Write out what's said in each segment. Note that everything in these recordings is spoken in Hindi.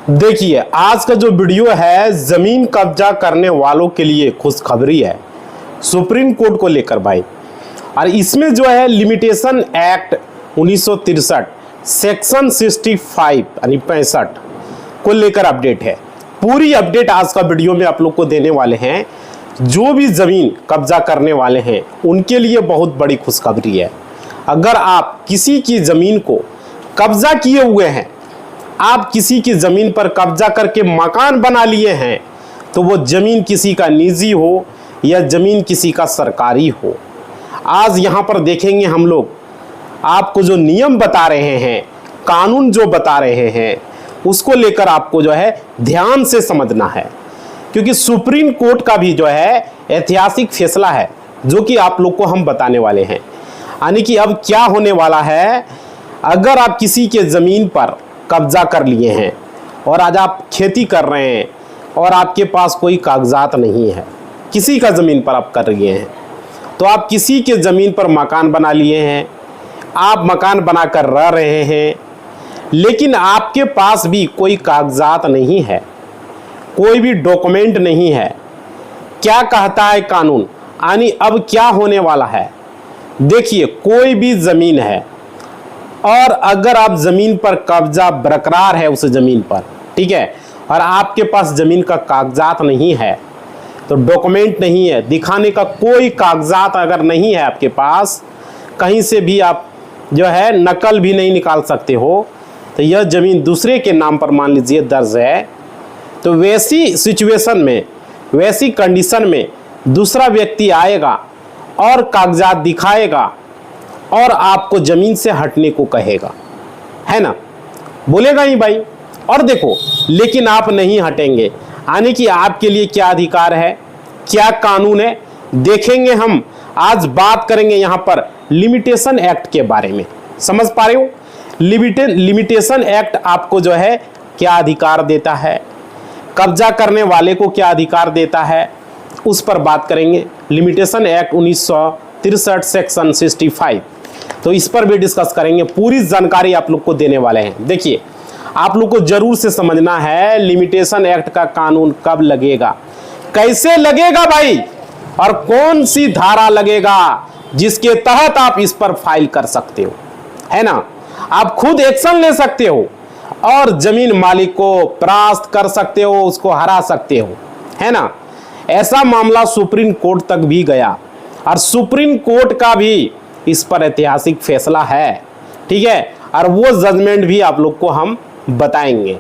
देखिए, आज का जो वीडियो है जमीन कब्जा करने वालों के लिए खुशखबरी है सुप्रीम कोर्ट को लेकर भाई। और इसमें जो है लिमिटेशन एक्ट 1963 सेक्शन 65 यानी 65 को लेकर अपडेट है। पूरी अपडेट आज का वीडियो में आप लोग को देने वाले हैं। जो भी जमीन कब्जा करने वाले हैं उनके लिए बहुत बड़ी खुशखबरी है। अगर आप किसी की जमीन को कब्जा किए हुए हैं, आप किसी की जमीन पर कब्जा करके मकान बना लिए हैं, तो वो जमीन किसी का निजी हो या जमीन किसी का सरकारी हो, आज यहाँ पर देखेंगे हम लोग। आपको जो नियम बता रहे हैं, कानून जो बता रहे हैं, उसको लेकर आपको जो है ध्यान से समझना है, क्योंकि सुप्रीम कोर्ट का भी जो है ऐतिहासिक फैसला है जो कि आप लोग को हम बताने वाले हैं। यानी कि अब क्या होने वाला है, अगर आप किसी के ज़मीन पर कब्जा कर लिए हैं और आज आप खेती कर रहे हैं और आपके पास कोई कागजात नहीं है, किसी का ज़मीन पर आप कर रहे हैं, तो आप किसी के ज़मीन पर मकान बना लिए हैं, आप मकान बनाकर रह रहे हैं, लेकिन आपके पास भी कोई कागजात नहीं है, कोई भी डॉक्यूमेंट नहीं है। क्या कहता है कानून, यानी अब क्या होने वाला है। देखिए, कोई भी ज़मीन है और अगर आप ज़मीन पर कब्जा बरकरार है उस ज़मीन पर, ठीक है, और आपके पास ज़मीन का कागजात नहीं है, तो डॉक्यूमेंट नहीं है, दिखाने का कोई कागजात अगर नहीं है आपके पास, कहीं से भी आप जो है नकल भी नहीं निकाल सकते हो, तो यह ज़मीन दूसरे के नाम पर मान लीजिए दर्ज है, तो वैसी सिचुएशन में, वैसी कंडीशन में दूसरा व्यक्ति आएगा और कागजात दिखाएगा और आपको ज़मीन से हटने को कहेगा, है ना, बोलेगा ही भाई। और देखो, लेकिन आप नहीं हटेंगे, यानी कि आपके लिए क्या अधिकार है, क्या कानून है, देखेंगे हम। आज बात करेंगे यहाँ पर लिमिटेशन एक्ट के बारे में। समझ पा रहे हो, लिमिटेशन एक्ट आपको जो है क्या अधिकार देता है, कब्जा करने वाले को क्या अधिकार देता है, उस पर बात करेंगे। लिमिटेशन एक्ट 1963 सेक्शन 65, तो इस पर भी डिस्कस करेंगे। पूरी जानकारी आप लोग को देने वाले हैं। देखिए, आप लोग को जरूर से समझना है लिमिटेशन एक्ट का कानून कब लगेगा, कैसे लगेगा भाई, और कौन सी धारा लगेगा जिसके तहत आप इस पर फाइल कर सकते हो, है ना। आप खुद एक्शन ले सकते हो और जमीन मालिक को परास्त कर सकते हो, उसको हरा सकते हो, है ना। ऐसा मामला सुप्रीम कोर्ट तक भी गया और सुप्रीम कोर्ट का भी इस पर ऐतिहासिक फैसला है, ठीक है, और वो जजमेंट भी आप लोग को हम बताएंगे।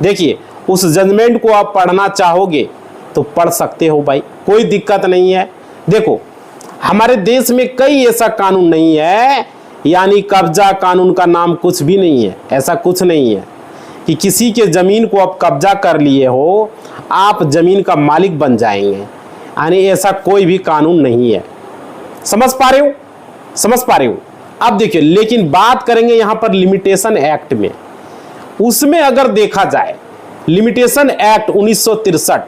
देखिए, उस जजमेंट को आप पढ़ना चाहोगे तो पढ़ सकते हो भाई, कोई दिक्कत नहीं है। देखो, हमारे देश में कई ऐसा कानून नहीं है, यानी कब्जा कानून का नाम कुछ भी नहीं है। ऐसा कुछ नहीं है कि किसी के ज़मीन को आप कब्जा कर लिए हो, आप ज़मीन का मालिक बन जाएंगे, यानी ऐसा कोई भी कानून नहीं है। समझ पा रहे हो, समझ पा रहे हो। अब देखिए, लेकिन बात करेंगे यहाँ पर लिमिटेशन एक्ट में। उसमें अगर देखा जाए लिमिटेशन एक्ट 1963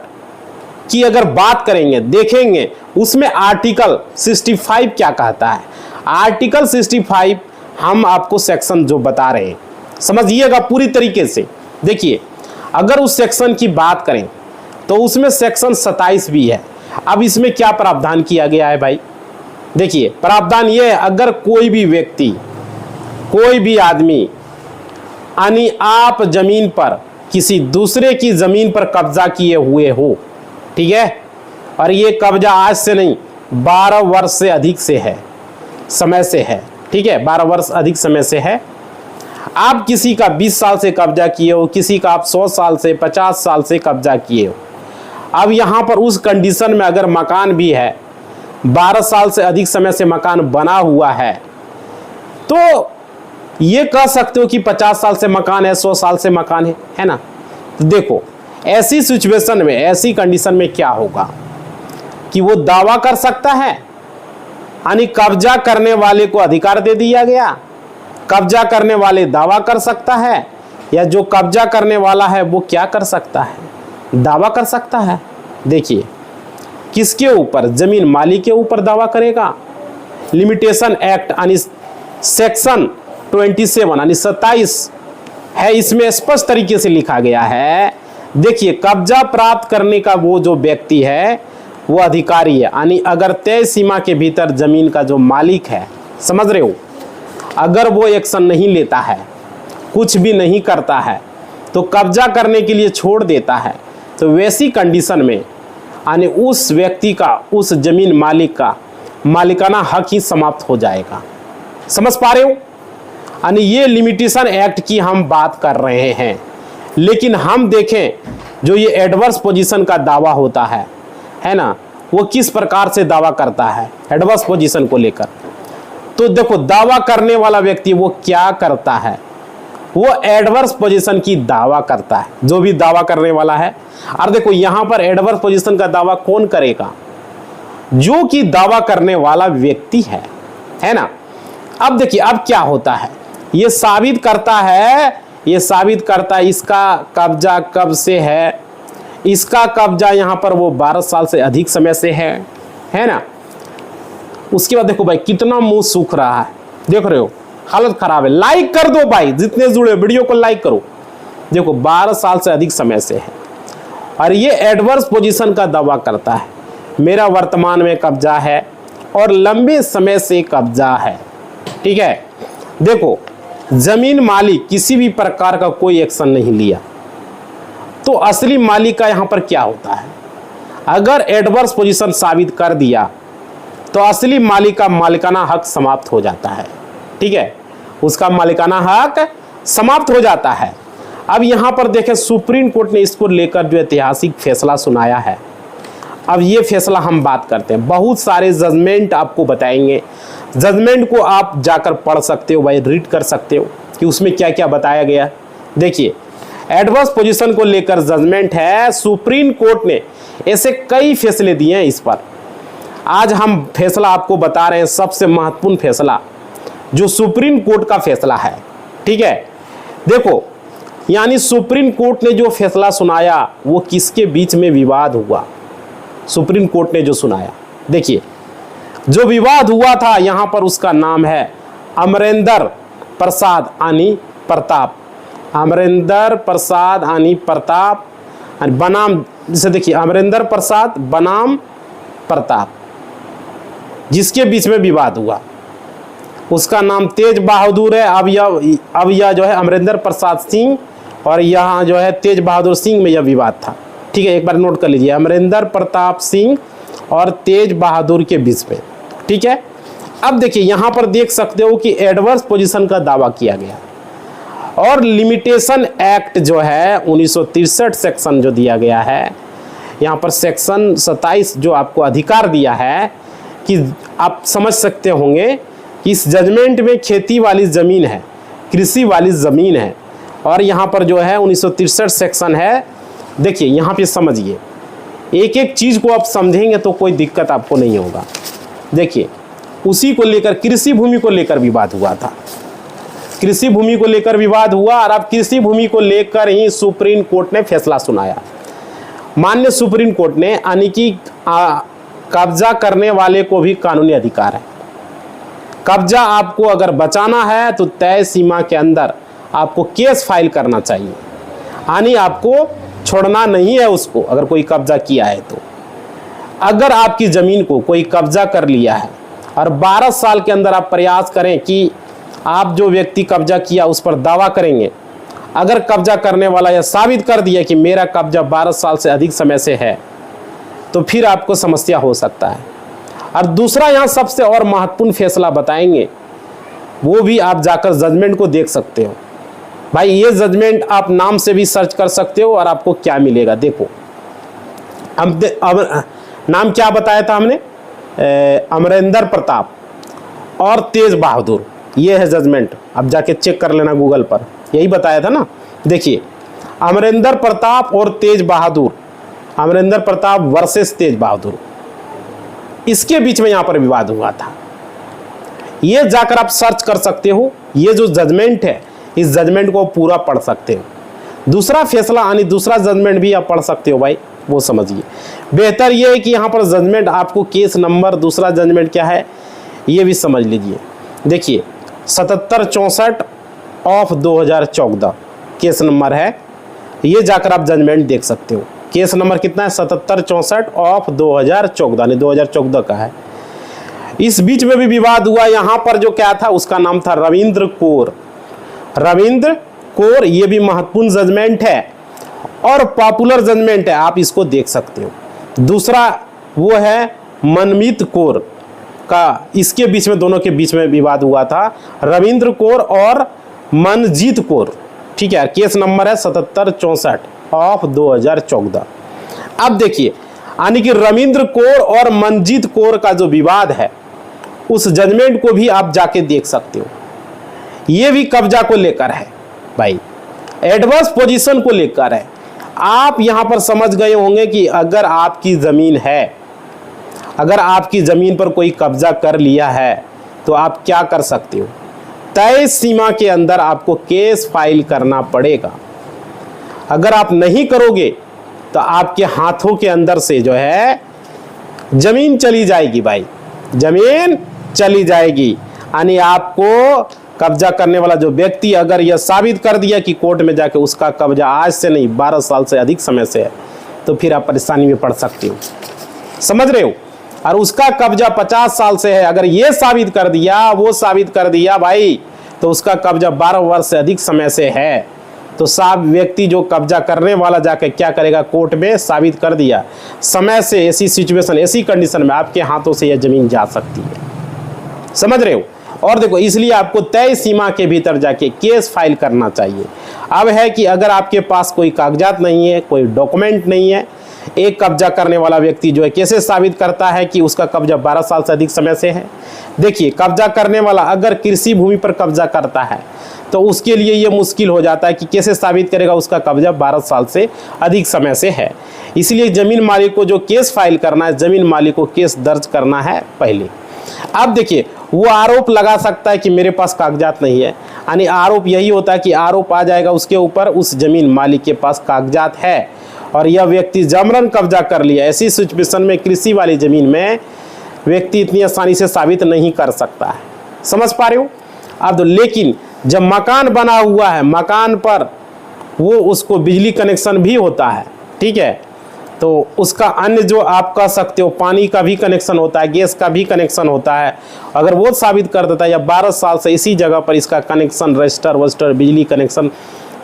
की अगर बात करेंगे, देखेंगे उसमें आर्टिकल 65 क्या कहता है। आर्टिकल 65 हम आपको सेक्शन जो बता रहे हैं समझिएगा पूरी तरीके से। देखिए, अगर उस सेक्शन की बात करें तो उसमें सेक्शन 27 भी है। अब इसमें क्या प्रावधान किया गया है भाई, देखिए, प्रावधान ये है, अगर कोई भी व्यक्ति, कोई भी आदमी, यानी आप जमीन पर किसी दूसरे की जमीन पर कब्जा किए हुए हो, ठीक है, और ये कब्जा आज से नहीं 12 वर्ष से अधिक से है, समय से है, ठीक है, 12 वर्ष अधिक समय से है। आप किसी का 20 साल से कब्जा किए हो, किसी का आप 100 साल से 50 साल से कब्जा किए हो। अब यहाँ पर उस कंडीशन में अगर मकान भी है, 12 साल से अधिक समय से मकान बना हुआ है, तो ये कह सकते हो कि 50 साल से मकान है, 100 साल से मकान है ना। तो देखो, ऐसी सिचुएशन में, ऐसी कंडीशन में क्या होगा कि वो दावा कर सकता है, यानी कब्जा करने वाले को अधिकार दे दिया गया, कब्जा करने वाले दावा कर सकता है, या जो कब्जा करने वाला है वो क्या कर सकता है, दावा कर सकता है। देखिए, किसके ऊपर, जमीन मालिक के ऊपर दावा करेगा। लिमिटेशन एक्ट यानी सेक्शन 27 यानी 27 है, इसमें स्पष्ट तरीके से लिखा गया है। देखिए, कब्जा प्राप्त करने का वो जो व्यक्ति है वो अधिकारी है, यानी अगर तय सीमा के भीतर जमीन का जो मालिक है, समझ रहे हो, अगर वो एक्शन नहीं लेता है, कुछ भी नहीं करता है, तो कब्जा करने के लिए छोड़ देता है, तो वैसी कंडीशन में यानी उस व्यक्ति का, उस जमीन मालिक का मालिकाना हक ही समाप्त हो जाएगा। समझ पा रहे हो? यानी ये लिमिटेशन एक्ट की हम बात कर रहे हैं। लेकिन हम देखें जो ये एडवर्स पोजीशन का दावा होता है ना, वो किस प्रकार से दावा करता है एडवर्स पोजीशन को लेकर। तो देखो, दावा करने वाला व्यक्ति वो क्या करता है, वो एडवर्स पोजीशन की दावा करता है, जो भी दावा करने वाला है। और देखो यहां पर एडवर्स पोजीशन का दावा कौन करेगा, जो कि दावा करने वाला व्यक्ति है ना। अब देखिए, अब क्या होता है, ये साबित करता है इसका कब्जा कब से है, इसका कब्जा यहां पर वो 12 साल से अधिक समय से है ना। उसके बाद देखो भाई कितना मुंह सूख रहा है, देख रहे हो, हालत खराब है। लाइक कर दो भाई, जितने जुड़े वीडियो को लाइक करो। देखो 12 साल से अधिक समय से है और ये एडवर्स पोजीशन का दावा करता है, मेरा वर्तमान में कब्जा है और लंबे समय से कब्जा है। ठीक है, देखो जमीन मालिक किसी भी प्रकार का कोई एक्शन नहीं लिया, तो असली मालिक का यहां पर क्या होता है, अगर एडवर्स पोजीशन साबित कर दिया तो असली मालिक का मालिकाना हक समाप्त हो जाता है। ठीक है, उसका मालिकाना हक समाप्त हो जाता है। अब यहां पर देखें, सुप्रीम कोर्ट ने इसको लेकर जो ऐतिहासिक फैसला सुनाया है। अब ये फैसला हम बात करते हैं, बहुत सारे जजमेंट आपको बताएंगे, जजमेंट को आप जाकर पढ़ सकते हो भाई, रीड कर सकते हो कि उसमें क्या क्या बताया गया। देखिए, एडवर्स पोजीशन को लेकर जजमेंट है, सुप्रीम कोर्ट ने ऐसे कई फैसले दिए हैं इस पर। आज हम फैसला आपको बता रहे हैं, सबसे महत्वपूर्ण फैसला जो सुप्रीम कोर्ट का फैसला है। ठीक है, देखो यानी सुप्रीम कोर्ट ने जो फैसला सुनाया वो किसके बीच में विवाद हुआ, सुप्रीम कोर्ट ने जो सुनाया, देखिए जो विवाद हुआ था यहां पर उसका नाम है अमरेंद्र प्रसाद आनी प्रताप, अमरेंद्र प्रसाद आनी प्रताप बनाम, जैसे देखिए अमरेंद्र प्रसाद बनाम प्रताप, जिसके बीच में विवाद हुआ उसका नाम तेज बहादुर है। अब यह जो है अमरेंद्र प्रसाद सिंह और यहाँ जो है तेज बहादुर सिंह में यह विवाद था। ठीक है, एक बार नोट कर लीजिए, अमरेंद्र प्रताप सिंह और तेज बहादुर के बीच में। ठीक है, अब देखिए यहाँ पर देख सकते हो कि एडवर्स पोजीशन का दावा किया गया और लिमिटेशन एक्ट जो है 1963 सेक्शन जो दिया गया है, यहाँ पर सेक्शन 27 जो आपको अधिकार दिया है कि आप समझ सकते होंगे कि इस जजमेंट में खेती वाली ज़मीन है, कृषि वाली ज़मीन है, और यहाँ पर जो है 1963 सेक्शन है। देखिए यहाँ पे समझिए, एक एक चीज़ को आप समझेंगे तो कोई दिक्कत आपको नहीं होगा। देखिए उसी को लेकर कृषि भूमि को लेकर विवाद हुआ था, कृषि भूमि को लेकर विवाद हुआ और अब कृषि भूमि को लेकर ही सुप्रीम कोर्ट ने फैसला सुनाया। माननीय सुप्रीम कोर्ट ने यानी कि कब्जा करने वाले को भी कानूनी अधिकार है, कब्जा आपको अगर बचाना है तो तय सीमा के अंदर आपको केस फाइल करना चाहिए, यानी आपको छोड़ना नहीं है उसको अगर कोई कब्जा किया है तो। अगर आपकी ज़मीन को कोई कब्जा कर लिया है और 12 साल के अंदर आप प्रयास करें कि आप जो व्यक्ति कब्जा किया उस पर दावा करेंगे, अगर कब्जा करने वाला यह साबित कर दिया कि मेरा कब्जा 12 साल से अधिक समय से है, तो फिर आपको समस्या हो सकता है। और दूसरा यहाँ सबसे और महत्वपूर्ण फैसला बताएंगे, वो भी आप जाकर जजमेंट को देख सकते हो भाई। ये जजमेंट आप नाम से भी सर्च कर सकते हो और आपको क्या मिलेगा। देखो अब नाम क्या बताया था हमने, अमरेंद्र प्रताप और तेज बहादुर, ये है जजमेंट। अब जाके चेक कर लेना गूगल पर, यही बताया था ना। देखिए अमरेंद्र प्रताप और तेज बहादुर, अमरेंद्र प्रताप वर्सेस तेज बहादुर, इसके बीच में यहाँ पर विवाद हुआ था। ये जाकर आप सर्च कर सकते हो, ये जो जजमेंट है इस जजमेंट को पूरा पढ़ सकते हो। दूसरा फैसला यानी दूसरा जजमेंट भी आप पढ़ सकते हो भाई, वो समझिए। बेहतर ये है कि यहाँ पर जजमेंट आपको केस नंबर, दूसरा जजमेंट क्या है ये भी समझ लीजिए। देखिए 7764 ऑफ 2014, केस नंबर है, ये जाकर आप जजमेंट देख सकते हो। केस नंबर कितना है 7764 ऑफ 2014, यानी 2014 का है। इस बीच में भी विवाद हुआ, यहाँ पर जो क्या था उसका नाम था रविंद्र कौर। रविंद्र कौर, ये भी महत्वपूर्ण जजमेंट है और पॉपुलर जजमेंट है, आप इसको देख सकते हो। दूसरा वो है मनमीत कौर का, इसके बीच में, दोनों के बीच में विवाद हुआ था, रविंद्र कौर और मनजीत कौर। ठीक है, केस नंबर है 7764 ऑफ 2014। अब देखिए, यानी कि रविंद्र कौर और मनजीत कौर का जो विवाद है उस जजमेंट को भी आप जाके देख सकते हो। ये भी कब्जा को लेकर है भाई, एडवर्स पोजीशन को लेकर है। आप यहां पर समझ गए होंगे कि अगर आपकी जमीन है, अगर आपकी जमीन पर कोई कब्जा कर लिया है तो आप क्या कर सकते हो। तय सीमा के अंदर आपको केस फाइल करना पड़ेगा। अगर आप नहीं करोगे तो आपके हाथों के अंदर से जो है जमीन चली जाएगी भाई, जमीन चली जाएगी। यानी आपको कब्जा करने वाला जो व्यक्ति अगर यह साबित कर दिया कि कोर्ट में जाके उसका कब्जा आज से नहीं 12 साल से अधिक समय से है, तो फिर आप परेशानी में पड़ सकते हो। समझ रहे हो। और उसका कब्जा 50 साल से है, अगर ये साबित कर दिया, वो साबित कर दिया भाई, तो उसका कब्जा 12 वर्ष से अधिक समय से है, तो साहब व्यक्ति जो कब्जा करने वाला जाके क्या करेगा, कोर्ट में साबित कर दिया समय से, ऐसी सिचुएशन, ऐसी कंडीशन में आपके हाथों से यह जमीन जा सकती है। समझ रहे हो। और देखो, इसलिए आपको तय सीमा के भीतर जाके केस फाइल करना चाहिए। अब है कि अगर आपके पास कोई कागजात नहीं है, कोई डॉक्यूमेंट नहीं है, एक कब्जा करने वाला व्यक्ति जो है कैसे साबित करता है कि उसका कब्जा 12 साल से अधिक समय से है। देखिए, कब्जा करने वाला अगर कृषि भूमि पर कब्जा करता है तो उसके लिए ये मुश्किल हो जाता है कि कैसे साबित करेगा उसका कब्जा 12 साल से अधिक समय से है। इसलिए जमीन मालिक को जो केस फाइल करना है, जमीन मालिक को केस दर्ज करना है पहले। अब देखिए, वो आरोप लगा सकता है कि मेरे पास कागजात नहीं है, यानी आरोप यही होता है कि आरोप आ जाएगा उसके ऊपर, उस जमीन मालिक के पास कागजात है और यह व्यक्ति जबरन कब्जा कर लिया। ऐसी सिचुएशन में कृषि वाली जमीन में व्यक्ति इतनी आसानी से साबित नहीं कर सकता है। समझ पा रहे हो। अब लेकिन जब मकान बना हुआ है, मकान पर वो उसको बिजली कनेक्शन भी होता है, ठीक है, तो उसका अन्य जो आप कह सकते हो पानी का भी कनेक्शन होता है, गैस का भी कनेक्शन होता है, अगर वो साबित कर देता है या 12 साल से इसी जगह पर इसका कनेक्शन, रजिस्टर वजिस्टर, बिजली कनेक्शन,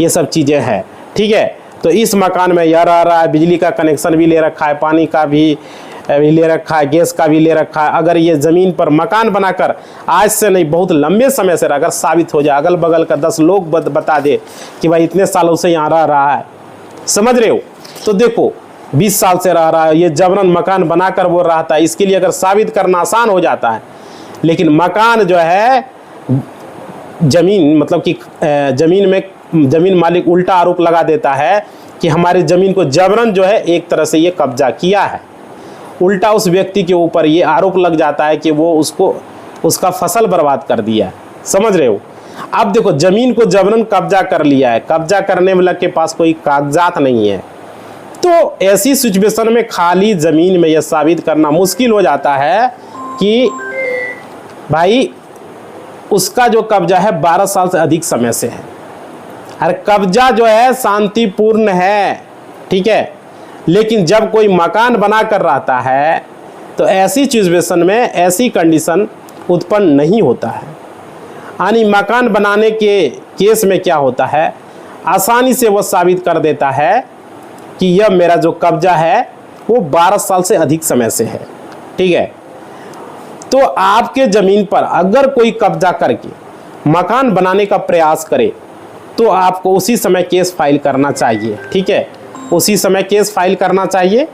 ये सब चीज़ें हैं, ठीक है, तो इस मकान में यह रह रहा है, बिजली का कनेक्शन भी ले रखा है, पानी का भी ले रखा है, गैस का भी ले रखा है। अगर ये ज़मीन पर मकान बनाकर आज से नहीं बहुत लंबे समय से अगर साबित हो जाए, अगल बगल का 10 लोग बता दे कि भाई इतने सालों से यहाँ रह रहा है, समझ रहे हो, तो देखो 20 साल से रह रहा है, ये जबरन मकान बनाकर वो रहता है, इसके लिए अगर साबित करना आसान हो जाता है। लेकिन मकान जो है जमीन, मतलब कि जमीन में जमीन मालिक उल्टा आरोप लगा देता है कि हमारी जमीन को जबरन जो है एक तरह से ये कब्जा किया है, उल्टा उस व्यक्ति के ऊपर ये आरोप लग जाता है कि वो उसका फसल बर्बाद कर दिया है। समझ रहे हो। अब देखो, जमीन को जबरन कब्जा कर लिया है, कब्जा करने वाले के पास कोई कागजात नहीं है, तो ऐसी सिचुएशन में खाली जमीन में यह साबित करना मुश्किल हो जाता है कि भाई उसका जो कब्जा है 12 साल से अधिक समय से है। और कब्जा जो है शांतिपूर्ण है, ठीक है, लेकिन जब कोई मकान बना कर रहता है तो ऐसी सिचुएशन में ऐसी कंडीशन उत्पन्न नहीं होता है। यानी मकान बनाने के केस में क्या होता है, आसानी से वो साबित कर देता है कि यह मेरा जो कब्जा है वो 12 साल से अधिक समय से है, ठीक है। तो आपके ज़मीन पर अगर कोई कब्जा करके मकान बनाने का प्रयास करे तो आपको उसी समय केस फाइल करना चाहिए, ठीक है, उसी समय केस फाइल करना चाहिए,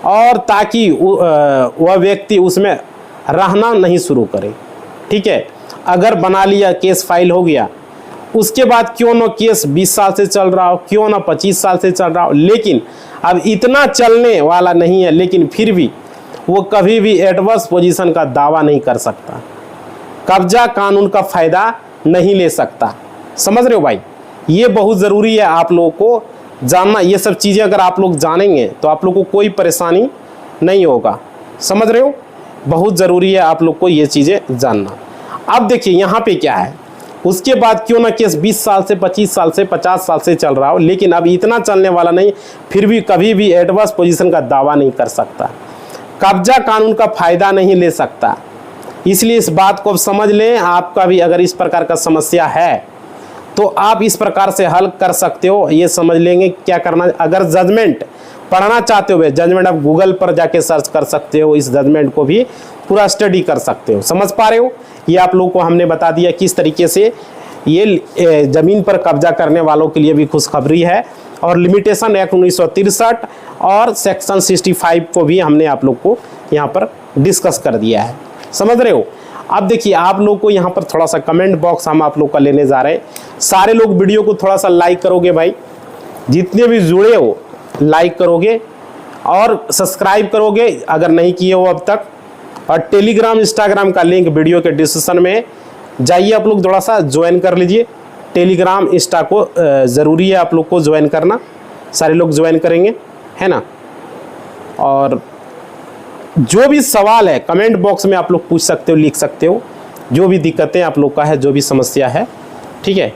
और ताकि वह व्यक्ति उसमें रहना नहीं शुरू करे, ठीक है। अगर बना लिया, केस फाइल हो गया, उसके बाद क्यों ना केस 20 साल से चल रहा हो, क्यों ना 25 साल से चल रहा हो, लेकिन अब इतना चलने वाला नहीं है, लेकिन फिर भी वो कभी भी एडवर्स पोजीशन का दावा नहीं कर सकता, कब्जा कानून का फ़ायदा नहीं ले सकता। समझ रहे हो भाई। ये बहुत ज़रूरी है आप लोगों को जानना। ये सब चीज़ें अगर आप लोग जानेंगे तो आप लोग को कोई परेशानी नहीं होगा। समझ रहे हो, बहुत ज़रूरी है आप लोग को ये चीज़ें जानना। अब देखिए यहाँ पे क्या है, उसके बाद क्यों ना केस 20 साल से 25 साल से 50 साल से चल रहा हो, लेकिन अब इतना चलने वाला नहीं, फिर भी कभी भी एडवर्स पोजीशन का दावा नहीं कर सकता, कब्जा कानून का फायदा नहीं ले सकता। इसलिए इस बात को अब समझ लें। आपका भी अगर इस प्रकार का समस्या है तो आप इस प्रकार से हल कर सकते हो। ये समझ लेंगे क्या करना। अगर जजमेंट पढ़ना चाहते हो, जजमेंट आप गूगल पर जाके सर्च कर सकते हो, इस जजमेंट को भी पूरा स्टडी कर सकते हो। समझ पा रहे हो? ये आप लोगों को हमने बता दिया किस तरीके से ये ज़मीन पर कब्जा करने वालों के लिए भी खुशखबरी है। और लिमिटेशन एक्ट 1963 और सेक्शन 65 को भी हमने आप लोग को यहाँ पर डिस्कस कर दिया है। समझ रहे हो? अब देखिए, आप लोग को यहाँ पर थोड़ा सा कमेंट बॉक्स हम आप लोग का लेने जा रहे हैं। सारे लोग वीडियो को थोड़ा सा लाइक करोगे भाई, जितने भी जुड़े हो लाइक करोगे और सब्सक्राइब करोगे अगर नहीं किए हो अब तक। और टेलीग्राम इंस्टाग्राम का लिंक वीडियो के डिस्क्रिप्शन में जाइए, आप लोग थोड़ा सा ज्वाइन कर लीजिए। टेलीग्राम इंस्टा को ज़रूरी है आप लोग को ज्वाइन करना, सारे लोग ज्वाइन करेंगे, है ना। और जो भी सवाल है कमेंट बॉक्स में आप लोग पूछ सकते हो, लिख सकते हो। जो भी दिक्कतें आप लोग का है, जो भी समस्या है, ठीक है,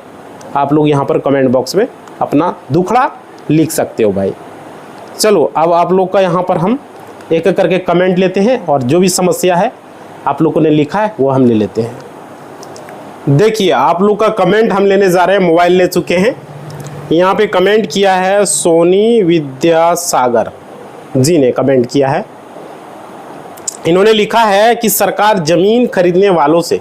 आप लोग यहाँ पर कमेंट बॉक्स में अपना दुखड़ा लिख सकते हो भाई। चलो अब आप लोग का यहाँ पर हम एक एक करके कमेंट लेते हैं और जो भी समस्या है आप लोगों ने लिखा है वो हम ले लेते हैं। देखिए, आप लोग का कमेंट हम लेने जा रहे हैं। मोबाइल ले चुके हैं। यहाँ पे कमेंट किया है सोनी विद्यासागर जी ने कमेंट किया है। इन्होंने लिखा है कि सरकार ज़मीन खरीदने वालों से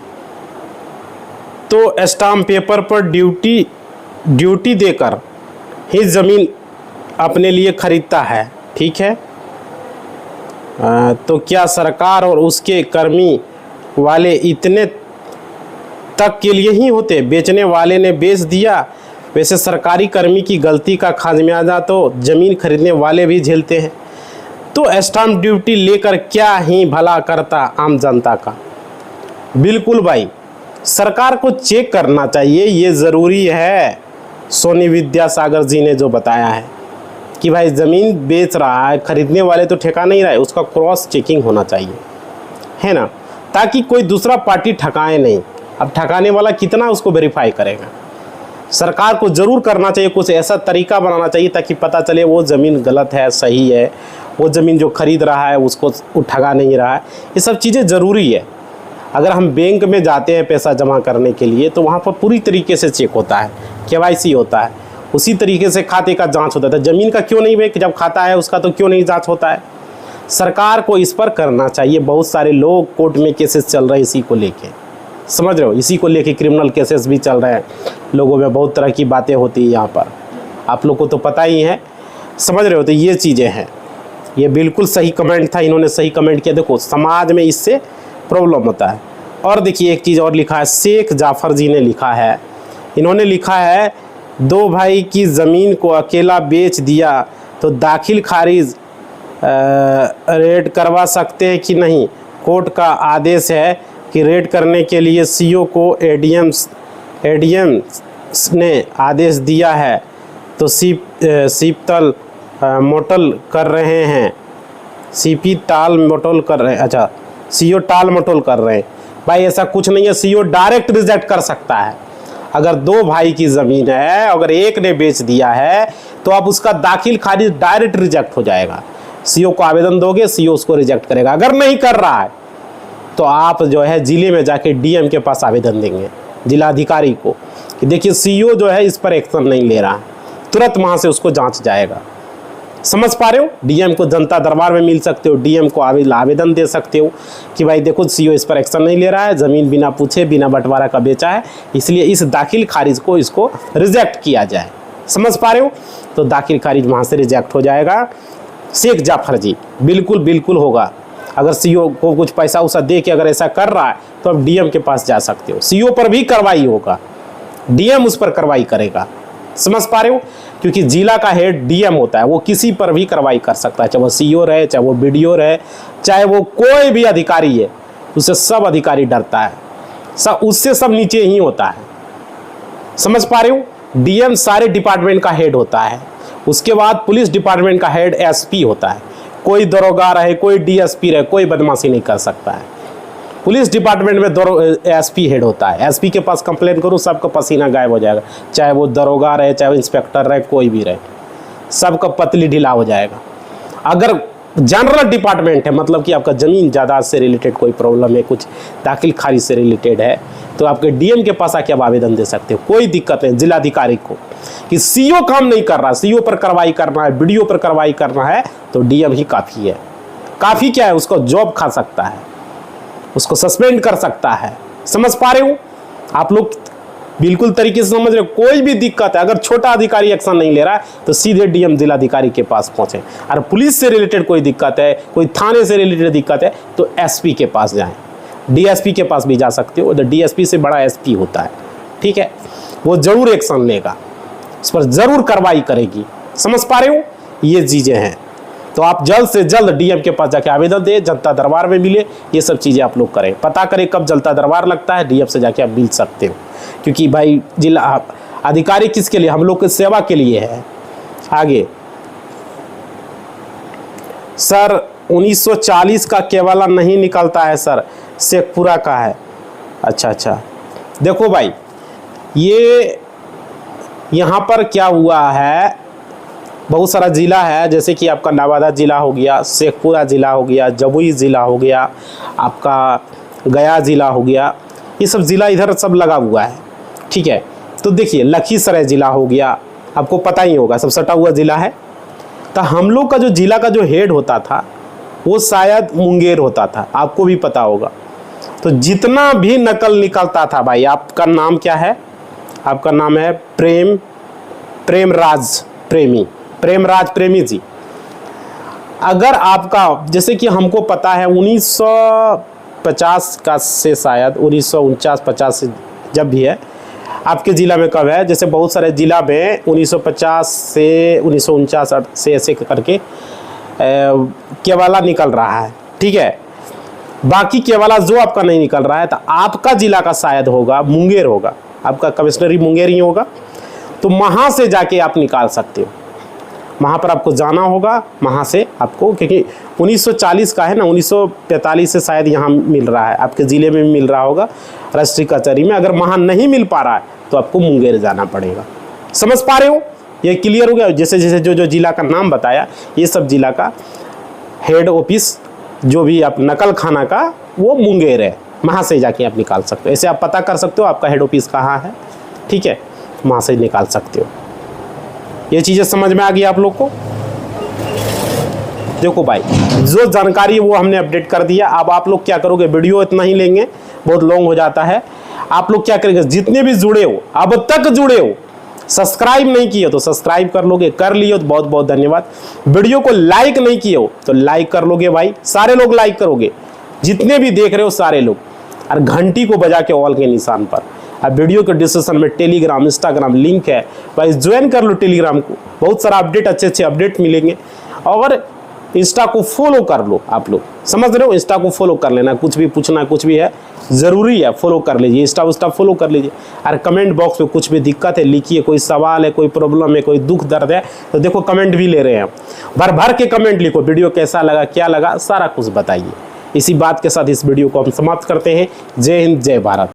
तो स्टाम्प पेपर पर ड्यूटी देकर ही ज़मीन अपने लिए खरीदता है, ठीक है। तो क्या सरकार और उसके कर्मी वाले इतने तक के लिए ही होते? बेचने वाले ने बेच दिया, वैसे सरकारी कर्मी की गलती का खामियाजा तो ज़मीन खरीदने वाले भी झेलते हैं। तो स्टाम्प ड्यूटी लेकर क्या ही भला करता आम जनता का। बिल्कुल भाई, सरकार को चेक करना चाहिए, ये ज़रूरी है। सोनी विद्यासागर जी ने जो बताया है कि भाई ज़मीन बेच रहा है, खरीदने वाले तो ठेका नहीं रहा है, उसका क्रॉस चेकिंग होना चाहिए, है ना, ताकि कोई दूसरा पार्टी ठकाए नहीं। अब ठकाने वाला कितना उसको वेरीफाई करेगा। सरकार को ज़रूर करना चाहिए, कुछ ऐसा तरीका बनाना चाहिए ताकि पता चले वो ज़मीन गलत है, सही है, वो ज़मीन जो खरीद रहा है उसको ठगा नहीं रहा है। ये सब चीज़ें ज़रूरी है। अगर हम बैंक में जाते हैं पैसा जमा करने के लिए तो वहाँ पर पूरी तरीके से चेक होता है, KYC होता है, उसी तरीके से खाते का जांच होता है। ज़मीन का क्यों नहीं भाई, जब खाता है उसका तो क्यों नहीं जांच होता है? सरकार को इस पर करना चाहिए। बहुत सारे लोग कोर्ट में केसेस चल रहे हैं इसी को लेके, समझ रहे हो, इसी को लेके क्रिमिनल केसेस भी चल रहे हैं। लोगों में बहुत तरह की बातें होती है यहाँ पर, आप लोग को तो पता ही है, समझ रहे हो। तो ये चीज़ें हैं। ये बिल्कुल सही कमेंट था, इन्होंने सही कमेंट किया। देखो, समाज में इससे प्रॉब्लम होता है। और देखिए एक चीज़ और लिखा है, शेख जाफ़र जी ने लिखा है। इन्होंने लिखा है, दो भाई की ज़मीन को अकेला बेच दिया तो दाखिल खारिज रेड करवा सकते हैं कि नहीं? कोर्ट का आदेश है कि रेड करने के लिए CO को ADM ने आदेश दिया है तो सीपतल मोटल कर रहे हैं, CP टाल मटोल कर रहे हैं। अच्छा, CO टाल मटोल कर रहे हैं। भाई ऐसा कुछ नहीं है, CO डायरेक्ट रिजेक्ट कर सकता है। अगर दो भाई की ज़मीन है, अगर एक ने बेच दिया है तो आप उसका दाखिल खारिज डायरेक्ट रिजेक्ट हो जाएगा। CO को आवेदन दोगे, CO उसको रिजेक्ट करेगा। अगर नहीं कर रहा है तो आप जो है जिले में जाके DM के पास आवेदन देंगे, जिलाधिकारी को, कि देखिए CO जो है इस पर एक्शन नहीं ले रहा है, तुरंत वहाँ से उसको जांच जाएगा। समझ पा रहे हो? DM को जनता दरबार में मिल सकते हो, DM को आवेदन दे सकते हो कि भाई देखो CO इस पर एक्शन नहीं ले रहा है, ज़मीन बिना पूछे बिना बंटवारा का बेचा है, इसलिए इस दाखिल खारिज को इसको रिजेक्ट किया जाए। समझ पा रहे हो? तो दाखिल खारिज वहाँ से रिजेक्ट हो जाएगा। शेख जाफ़र जी, बिल्कुल बिल्कुल होगा। अगर CO को कुछ पैसा उसा दे के अगर ऐसा कर रहा है तो आप DM के पास जा सकते हो। CO पर भी कार्रवाई होगा, DM उस पर कार्रवाई करेगा। समझ पा रहे हो? क्योंकि जिला का हेड DM होता है, वो किसी पर भी कार्रवाई कर सकता है, चाहे वो CO रहे, चाहे वो BDO रहे, चाहे वो कोई भी अधिकारी है, उससे सब अधिकारी डरता है, सब उससे सब नीचे ही होता है। समझ पा रहे हो? DM सारे डिपार्टमेंट का हेड होता है। उसके बाद पुलिस डिपार्टमेंट का हेड SP होता है। कोई दरोगा रहे, कोई DSP रहे, कोई बदमाशी नहीं कर सकता है। पुलिस डिपार्टमेंट में एसपी हेड होता है। एसपी के पास कंप्लेन करो, सबका पसीना गायब हो जाएगा, चाहे वो दरोगा रहे, चाहे वो इंस्पेक्टर रहे, कोई भी रहे, सबका पतली ढीला हो जाएगा। अगर जनरल डिपार्टमेंट है, मतलब कि आपका ज़मीन जायदाद से रिलेटेड कोई प्रॉब्लम है, कुछ दाखिल खारिज से रिलेटेड है, तो आपके डीएम के पास आके आप आवेदन दे सकते हो, कोई दिक्कत नहीं। जिलाधिकारी को कि सीओ काम नहीं कर रहा, सीओ पर कार्रवाई करना है, बीडीओ पर कार्रवाई करना है, तो डीएम ही काफ़ी है। काफ़ी क्या है, उसको जॉब खा सकता है, उसको सस्पेंड कर सकता है। समझ पा रहे हो आप लोग? बिल्कुल तरीके से समझ रहे हो। कोई भी दिक्कत है, अगर छोटा अधिकारी एक्शन नहीं ले रहा है तो सीधे डीएम जिलाधिकारी के पास पहुंचे। और पुलिस से रिलेटेड कोई दिक्कत है, कोई थाने से रिलेटेड दिक्कत है, तो एसपी के पास जाएं, डीएसपी के पास भी जा सकते हो। तो डीएसपी से बड़ा एसपी होता है, ठीक है, वो जरूर एक्शन लेगा, उस पर जरूर कार्रवाई करेगी। समझ पा रहे हो? ये चीज़ें हैं। तो आप जल्द से जल्द डीएम के पास जाके आवेदन दें, जनता दरबार में मिले, ये सब चीज़ें आप लोग करें। पता करें कब जनता दरबार लगता है, डीएम से जाके आप मिल सकते हो, क्योंकि भाई जिला अधिकारी किसके लिए? हम लोग की सेवा के लिए है। आगे सर 1940 का केवला नहीं निकलता है सर, शेखपुरा का है। अच्छा, देखो भाई, ये यहाँ पर क्या हुआ है, बहुत सारा ज़िला है, जैसे कि आपका नवादा ज़िला हो गया, शेखपुरा ज़िला हो गया, जमुई ज़िला हो गया, आपका गया ज़िला हो गया, ये सब ज़िला इधर सब लगा हुआ है, ठीक है। तो देखिए लखीसराय ज़िला हो गया, आपको पता ही होगा, सब सटा हुआ ज़िला है। तो हम लोग का जो ज़िला का जो हेड होता था वो शायद मुंगेर होता था, आपको भी पता होगा। तो जितना भी नकल निकलता था भाई, आपका नाम क्या है? आपका नाम है प्रेमराज प्रेमी जी। अगर आपका, जैसे कि हमको पता है 1950 का से शायद 1949-50 से जब भी है, आपके ज़िला में कब है, जैसे बहुत सारे ज़िला में 1950 से 1949 से ऐसे करके केवाला निकल रहा है, ठीक है। बाकी केवाला जो आपका नहीं निकल रहा है, तो आपका ज़िला का शायद होगा मुंगेर होगा, आपका कमिश्नरी मुंगेर ही होगा। तो वहाँ से जाके आप निकाल सकते हो, वहाँ पर आपको जाना होगा, वहाँ से आपको, क्योंकि 1940 का है ना, 1945 से शायद यहाँ मिल रहा है, आपके ज़िले में मिल रहा होगा राष्ट्रीय कचहरी में। अगर वहाँ नहीं मिल पा रहा है तो आपको मुंगेर जाना पड़ेगा। समझ पा रहे हो? ये क्लियर हो गया? जैसे जैसे जो ज़िला का नाम बताया, ये सब ज़िला का हेड ऑफिस जो भी आप नकल खाना का, वो मुंगेर है, वहाँ से जाके आप निकाल सकते हो। ऐसे आप पता कर सकते हो आपका हेड ऑफिस कहाँ है, ठीक है, वहाँ से निकाल सकते हो। ये चीज़ें समझ में आ गई आप लोग को? देखो भाई, जो जानकारी वो हमने अपडेट कर दिया। अब आप लोग क्या करोगे, वीडियो इतना ही लेंगे, बहुत लॉन्ग हो जाता है। आप लोग क्या करेंगे, जितने भी जुड़े हो, अब तक जुड़े हो, सब्सक्राइब नहीं किए तो सब्सक्राइब कर लोगे, कर लिए तो बहुत बहुत धन्यवाद। वीडियो को लाइक नहीं किए हो तो लाइक कर लोगे भाई, सारे लोग लाइक करोगे, जितने भी देख रहे हो सारे लोग, और घंटी को बजा के ऑल के निशान पर। अब वीडियो के डिस्क्रिप्शन में टेलीग्राम, इंस्टाग्राम लिंक है भाई, ज्वाइन कर लो टेलीग्राम को, बहुत सारा अपडेट, अच्छे अपडेट मिलेंगे। और इंस्टा को फॉलो कर लो, आप लोग समझ रहे हो, इंस्टा को फॉलो कर लेना, कुछ भी पूछना कुछ भी है ज़रूरी है, फॉलो कर लीजिए, इंस्टा फॉलो कर लीजिए। और कमेंट बॉक्स में कुछ भी दिक्कत है लिखिए, कोई सवाल है, कोई प्रॉब्लम है, कोई दुख दर्द है, तो देखो कमेंट भी ले रहे हैं, भर के कमेंट लिखो, वीडियो कैसा लगा, क्या लगा, सारा कुछ बताइए। इसी बात के साथ इस वीडियो को हम समाप्त करते हैं। जय हिंद, जय भारत।